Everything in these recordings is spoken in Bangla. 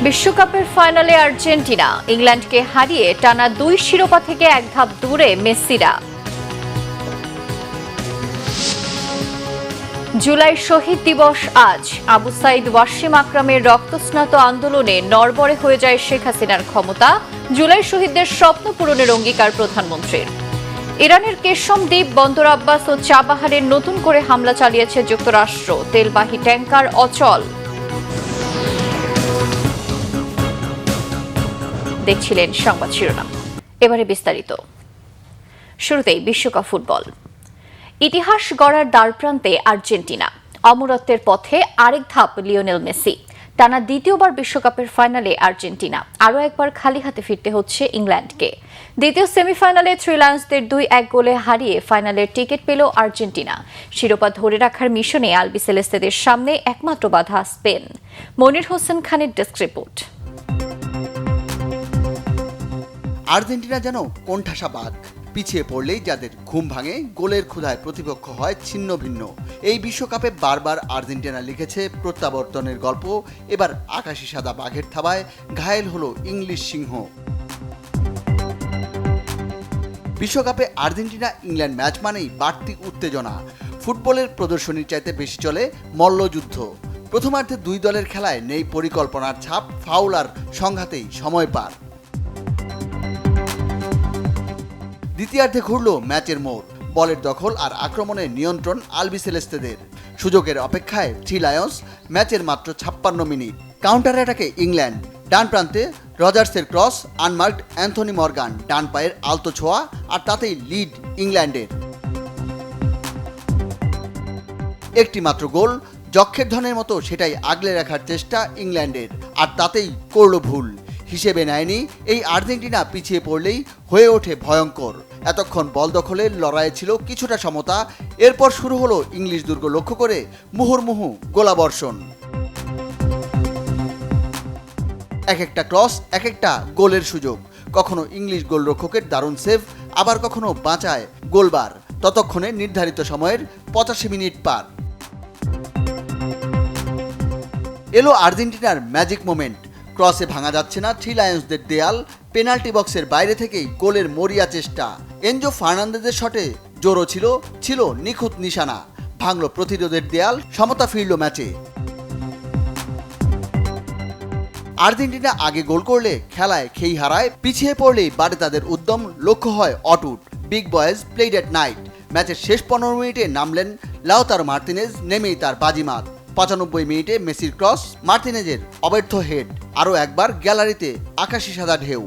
বিশ্বকাপের ফাইনালে আর্জেন্টিনা ইংল্যান্ডকে হারিয়ে টানা 2 শিরোপা থেকে এক ধাপ দূরে মেসিরা। জুলাই শহীদ দিবস আজ। আবু সাইদ ওয়াসিম আকরামের রক্তস্নাত আন্দোলনে নড়বড়ে হয়ে যায় শেখ হাসিনার ক্ষমতা। জুলাই শহীদদের স্বপ্ন পূরণের অঙ্গীকার প্রধানমন্ত্রীর। ইরানের কেশম দ্বীপ, বন্দর আব্বাস ও চাবাহারে নতুন করে হামলা চালিয়েছে যুক্তরাষ্ট্র। তেলবাহী ট্যাঙ্কার অচল। দেখছিলেন সংবাদ শিরোনাম, এবারে বিস্তারিত। শুরুতেই বিশ্বকাপ ফুটবল। ইতিহাস গড়ার দ্বারপ্রান্তে আর্জেন্টিনা, অমরত্বের পথে আরেক ধাপ লিওনেল মেসি। টানা দ্বিতীয়বার বিশ্বকাপের ফাইনালে আর্জেন্টিনা, আরও একবার খালি হাতে ফিরতে হচ্ছে ইংল্যান্ডকে। দ্বিতীয় সেমিফাইনালে থ্রি লায়ন্সদের 2-1 গোলে হারিয়ে ফাইনালের টিকিট পেল আর্জেন্টিনা। শিরোপা ধরে রাখার মিশনে আলবিসেলেস্তেদের সামনে একমাত্র বাধা স্পেন। মনির হোসেন খানের ডেস্ক রিপোর্ট। আর্জেন্টিনা যেন কোণঠাসা বাঘ, পিছিয়ে পড়লেই যাদের ঘুম ভাঙে, গোলের ক্ষুধায় প্রতিপক্ষ হয় ছিন্ন ভিন্ন। এই বিশ্বকাপে বারবার আর্জেন্টিনা লিখেছে প্রত্যাবর্তনের গল্প। এবার আকাশি সাদা বাঘের থাবায় ঘায়েল হলো ইংলিশ সিংহ। বিশ্বকাপে আর্জেন্টিনা ইংল্যান্ড ম্যাচ মানেই বাড়তি উত্তেজনা। ফুটবলের প্রদর্শনীর চাইতে বেশি চলে মল্লযুদ্ধ। প্রথমার্ধে দুই দলের খেলায় নেই পরিকল্পনার ছাপ, ফাউল আর সংঘাতেই সময় পার। দ্বিতীয়ার্ধে ঘুরল ম্যাচের মোড়। বলের দখল আর আক্রমণের নিয়ন্ত্রণ আলবিসেলেস্তেদের। সুযোগের অপেক্ষায় থ্রি লায়ন্স। ম্যাচের মাত্র 56 মিনিট। কাউন্টার অ্যাটাকে ইংল্যান্ড। ডান প্রান্তে রজার্সের ক্রস, আনমার্কড অ্যান্থনি মর্গান ডান পায়ের আলতো ছোঁয়া, আর তাতেই লিড ইংল্যান্ডের। একটি মাত্র গোল, যক্ষের ধনের মতো সেটাই আগলে রাখার চেষ্টা ইংল্যান্ডের, আর তাতেই করল ভুল। হিসেবে নেয়নি এই আর্জেন্টিনা পিছিয়ে পড়লেই হয়ে ওঠে ভয়ঙ্কর। এতক্ষণ বল দখলের লড়াইয়ে ছিল কিছুটা সমতা। এরপর শুরু হলো ইংলিশ দুর্গ লক্ষ্য করে মুহুর্মুহু গোলাবর্ষণ। এক একটা ক্রস, এক একটা গোলের সুযোগ। কখনো ইংলিশ গোলরক্ষকের দারুণ সেভ, আবার কখনো বাঁচায় গোলবার। ততক্ষণে নির্ধারিত সময়ের 85 মিনিট পার। এলো আর্জেন্টিনার ম্যাজিক মোমেন্ট। ক্রসে ভাঙা যাচ্ছে না থ্রি লায়ন্সদের দেয়াল। পেনাল্টি বক্সের বাইরে থেকেই গোলের মরিয়া চেষ্টা। এনজো ফার্নান্দেজের শটে জোরও ছিল নিখুঁত নিশানা। ভাঙল প্রতিরোধের দেয়াল, সমতা ফিরল ম্যাচে। আর্জেন্টিনা আগে গোল করলে খেলায় খেই হারায়, পিছিয়ে পড়লেই বাড়ে তাদের উদ্যম। লক্ষ্য হয় অটুট। Big boys played at night. ম্যাচের শেষ 15 মিনিটে নামলেন লাউতারো মার্তিনেজ, নেমেই তার বাজিমাত। 95 মিনিটে মেসির ক্রস, মার্তিনেজের অব্যর্থ হেড। আরও একবার গ্যালারিতে আকাশি সাদা ঢেউ।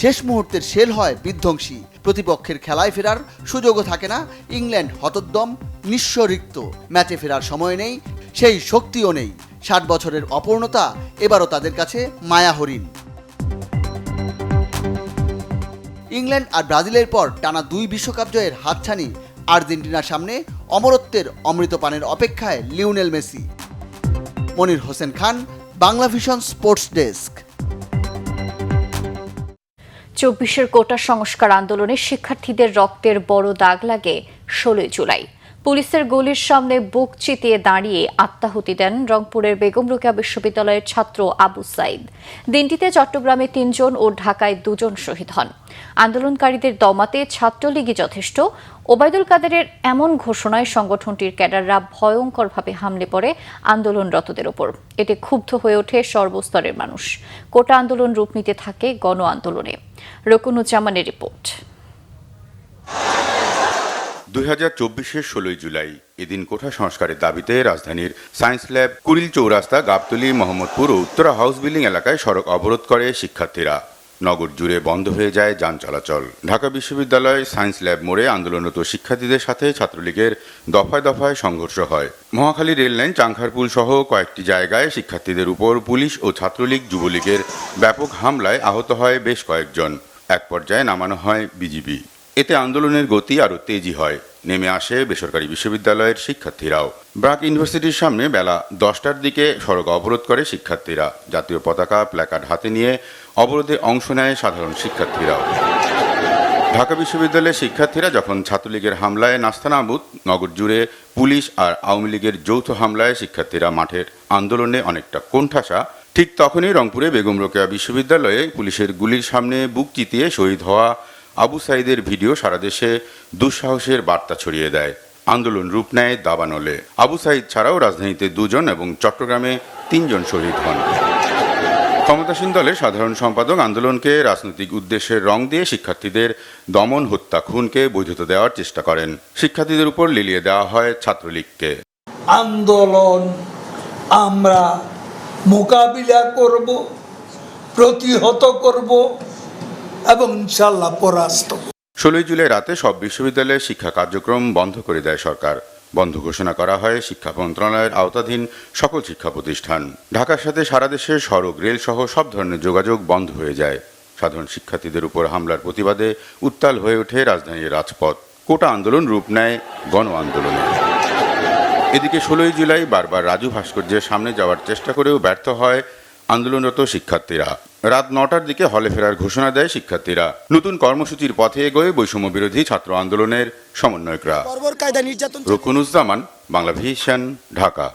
শেষ মুহূর্তের শেল হয় বিধ্বংসী। প্রতিপক্ষের খেলায় ফেরার সুযোগও থাকে না। ইংল্যান্ড হতোদ্যম, নিঃস্ব রিক্ত। ম্যাচে ফেরার সময় নেই, সেই শক্তিও নেই। 60 বছরের অপূর্ণতা এবারও তাদের কাছে মায়া হরিণ। ইংল্যান্ড আর ব্রাজিলের পর টানা 2 বিশ্বকাপ জয়ের হাতছানি আর্জেন্টিনার সামনে। অমরত্বের অমৃতপানের অপেক্ষায় Lionel Messi. Monir Hossain Khan, Bangla vision sports desk. 24-এর কোটা সংস্কার আন্দোলনে শিক্ষার্থীদের রক্তের বড় দাগ লাগে 16 জুলাই। পুলিশের গলির সামনে বুক চিতিয়ে দাঁড়িয়ে আত্মাহুতি দেন রংপুরের বেগম রোকেয়া বিশ্ববিদ্যালয়ের ছাত্র আবু সাইদ। দিনটিতে চট্টগ্রামে 3 জন ও ঢাকায় 2 জন শহীদ হন। আন্দোলনকারীদের দমাতে ছাত্রলীগই যথেষ্ট। ওবায়দুল কাদেরের এমন ঘোষণায় সংগঠনটির ক্যাডাররা ভয়ঙ্করভাবে হামলে পড়ে আন্দোলনরতদের ওপর। এতে ক্ষুব্ধ হয়ে ওঠে সর্বস্তরের মানুষ। কোটা আন্দোলন রূপ নিতে থাকে গণ আন্দোলনে। রকুনুজ্জামানের রিপোর্ট। 2024-এর 16 জুলাই এদিন কোটা সংস্কারের দাবিতে রাজধানীর সায়েন্স ল্যাব, কুড়িল চৌরাস্তা, গাবতলী, মোহাম্মদপুর ও উত্তরা হাউস বিল্ডিং এলাকায় সড়ক অবরোধ করে শিক্ষার্থীরা। নগর জুড়ে বন্ধ হয়ে যায় যান চলাচল। ঢাকা বিশ্ববিদ্যালয় সায়েন্স ল্যাব মোড়ে আন্দোলনরত শিক্ষার্থীদের সাথে ছাত্রলীগের দফায় দফায় সংঘর্ষ হয়। মহাখালী রেললাইন, চাংখারপুল সহ কয়েকটি জায়গায় শিক্ষার্থীদের উপর পুলিশ ও ছাত্রলীগ যুবলীগের ব্যাপক হামলায় আহত হয় বেশ কয়েকজন। এক পর্যায়ে নামানো হয় বিজিবি। এতে আন্দোলনের গতি আরও তেজি হয়। নেমে আসে বেসরকারি বিশ্ববিদ্যালয়ের শিক্ষার্থীরাও। ব্র্যাক ইউনিভার্সিটির সামনে বেলা 10টার দিকে সড়ক অবরোধ করে শিক্ষার্থীরা। জাতীয় পতাকা, প্ল্যাকার্ড হাতে নিয়ে অবরোধে অংশ নেয় সাধারণ শিক্ষার্থীরাও। ঢাকা বিশ্ববিদ্যালয়ের শিক্ষার্থীরা যখন ছাত্রলীগের হামলায় নাস্তানাবুদ, নগর জুড়ে পুলিশ আর আওয়ামী লীগের যৌথ হামলায় শিক্ষার্থীরা মাঠের আন্দোলনে অনেকটা কোণঠাসা, ঠিক তখনই রংপুরে বেগম রোকেয়া বিশ্ববিদ্যালয়ে পুলিশের গুলির সামনে বুক চিতিয়ে শহীদ হওয়া আবু সাঈদের ভিডিও সারা দেশে দুঃসাহসের বার্তা ছড়িয়ে দেয়। আন্দোলন রূপ নেয় দাবানলে। আবু সাঈদ ছাড়াও রাজধানীতে 2 জন এবং চট্টগ্রামে 3 জন শহীদ হন। ক্ষমতাসীন দলের সাধারণ সম্পাদক আন্দোলনকে রাজনৈতিক উদ্দেশ্যের রং দিয়ে শিক্ষার্থীদের দমন, হত্যা, খুনকে বৈধতা দেওয়ার চেষ্টা করেন। শিক্ষার্থীদের উপর লিলিয়ে দেওয়া হয় ছাত্রলীগকে। আন্দোলন আমরা মোকাবিলা করব, প্রতিহত করব এবং ইনশাআল্লাহ পরাস্ত করব। 16 জুলাই রাতে সব বিশ্ববিদ্যালয়ের শিক্ষা কার্যক্রম বন্ধ করে দেয় সরকার। বন্ধ ঘোষণা করা হয় শিক্ষা মন্ত্রণালয়ের আওতাধীন সকল শিক্ষা প্রতিষ্ঠান। ঢাকার সাথে সারা দেশে সড়ক, রেল সহ সব ধরনের যোগাযোগ বন্ধ হয়ে যায়। সাধারণ শিক্ষার্থীদের উপর হামলার প্রতিবাদে উত্তাল হয়ে ওঠে রাজধানীর রাজপথ। কোটা আন্দোলন রূপ নেয় গণ আন্দোলনে। এদিকে 16 জুলাই বারবার রাজু ভাস্কর্যের সামনে যাওয়ার চেষ্টা করেও ব্যর্থ হয় আন্দোলনরত শিক্ষার্থীরা। রাত 9টার দিকে হলে ফেরার ঘোষণা দেয় শিক্ষার্থীরা। নতুন কর্মসূচির পথে এগোয় বৈষম্য বিরোধী ছাত্র আন্দোলনের সমন্বয়করা। রুকুনুজ্জামান, বাংলা ভিশন, ঢাকা।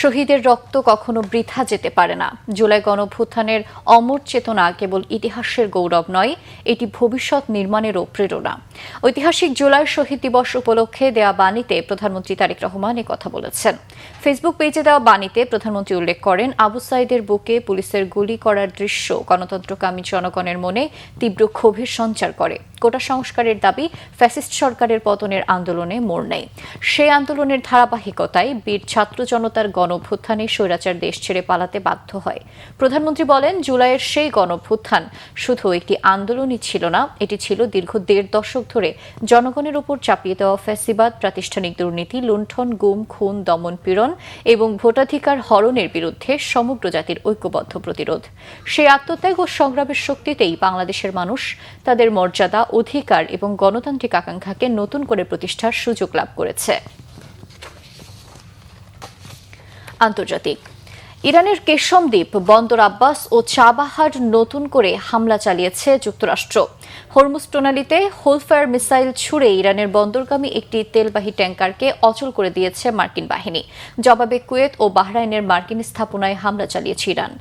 শহীদের রক্ত কখনো বৃথা যেতে পারে না। জুলাই গণঅভ্যুত্থানের অমর চেতনা কেবল ইতিহাসের গৌরব নয়, এটি ভবিষ্যৎ নির্মাণেরও প্রেরণা। ঐতিহাসিক জুলাই শহীদ দিবস উপলক্ষে দেয়া বাণীতে প্রধানমন্ত্রী তারেক রহমান কথা বলেছেন। ফেসবুক পেজে দেওয়া বাণীতে প্রধানমন্ত্রী উল্লেখ করেন, আবু সাঈদের বুকে পুলিশের গুলি করার দৃশ্য গণতন্ত্রকামী জনগণের মনে তীব্র ক্ষোভের সঞ্চার করে। কোটা সংস্কারের দাবি ফ্যাসিস্ট সরকারের পতনের আন্দোলনে মোড় নেয়। সেই আন্দোলনের ধারাবাহিকতায় বীর ছাত্র জনতার গণঅভ্যুত্থানে স্বৈরাচার দেশ ছেড়ে পালাতে বাধ্য হয়। প্রধানমন্ত্রী বলেন, জুলাইয়ের সেই গণঅভ্যুত্থান শুধু একটি আন্দোলনই ছিল না, এটি ছিল দীর্ঘ 1.5 দশক ধরে জনগণের উপর চাপিয়ে দেওয়া ফ্যাসিবাদ, প্রাতিষ্ঠানিক দুর্নীতি, লুণ্ঠন, গুম, খুন, দমন, পীড়ন এবং ভোটাধিকার হরণের বিরুদ্ধে সমগ্র জাতির ঐক্যবদ্ধ প্রতিরোধ। সেই আত্মত্যাগ ও সংগ্রামের শক্তিতেই বাংলাদেশের মানুষ তাদের মর্যাদা, অধিকার এবং গণতান্ত্রিক আকাঙ্ক্ষাকে নতুন করে প্রতিষ্ঠার সুযোগ লাভ করেছে। আন্তর্জাতিক। ইরানের কেশম দ্বীপ, বন্দর আব্বাস ও চাবাহার নতুন করে হামলা চালিয়েছে যুক্তরাষ্ট্র। হরমুজ প্রণালীতে হোলফায়ার মিসাইল ছুড়ে ইরানের বন্দরগামী একটি তেলবাহী ট্যাঙ্কারকে অচল করে দিয়েছে মার্কিন বাহিনী। জবাবে কুয়েত ও বাহরাইনের মার্কিন স্থাপনায় হামলা চালিয়েছে ইরান।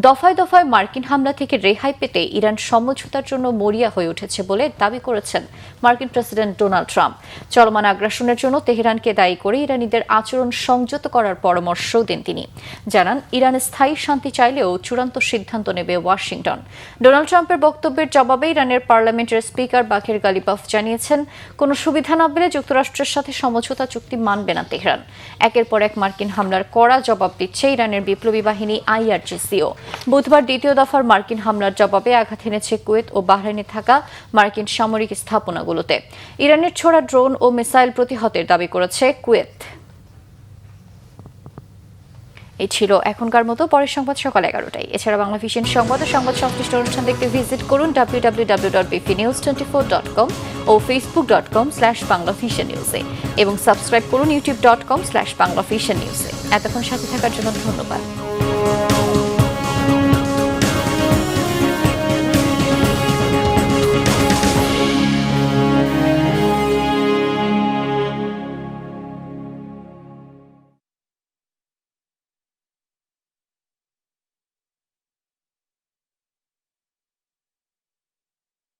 দফায় দফায় মার্কিন হামলা থেকে রেহাই পেতে ইরান সমঝোতার জন্য মরিয়া হয়ে উঠেছে বলে দাবি করেছেন মার্কিন প্রেসিডেন্ট ডোনাল্ড ট্রাম্প। চলমান আগ্রাসনের জন্য তেহরানকে দায়ী করে ইরানিদের আচরণ সংযত করার পরামর্শও দেন তিনি। জানান, ইরানে স্থায়ী শান্তি চাইলেও চূড়ান্ত সিদ্ধান্ত নেবে ওয়াশিংটন। ডোনাল্ড ট্রাম্পের বক্তব্যের জবাবে ইরানের পার্লামেন্টের স্পিকার বাকের গালিবাফ জানিয়েছেন, কোনো সুবিধা না পেলে যুক্তরাষ্ট্রের সাথে সমঝোতা চুক্তি মানবে না তেহরান। একের পর এক মার্কিন হামলার কড়া জবাব দিচ্ছে ইরানের বিপ্লবী বাহিনী IRGCও। বুধবার দ্বিতীয় দফার মার্কিন হামলার জবাবে আঘাত এনেছে কুয়েত ও বাহরাইনে থাকা মার্কিন সামরিক স্থাপনাগুলোতে। ইরানের ছোড়া ড্রোন ও মিসাইল প্রতিহতের দাবি করেছে কুয়েত। এই ছিল এখনকার মতো। পরের সংবাদ সকাল 11টায়। এছাড়া বাংলা ভিশন সংবাদ ও সংবাদ সংশ্লিষ্ট অনুষ্ঠান দেখতে ভিজিট করুন www.bpnews24.com ও facebook.com/banglavisionnews এবং সাবস্ক্রাইব করুন youtube.com/banglavisionnews। এতক্ষণ সাথে থাকার জন্য ধন্যবাদ।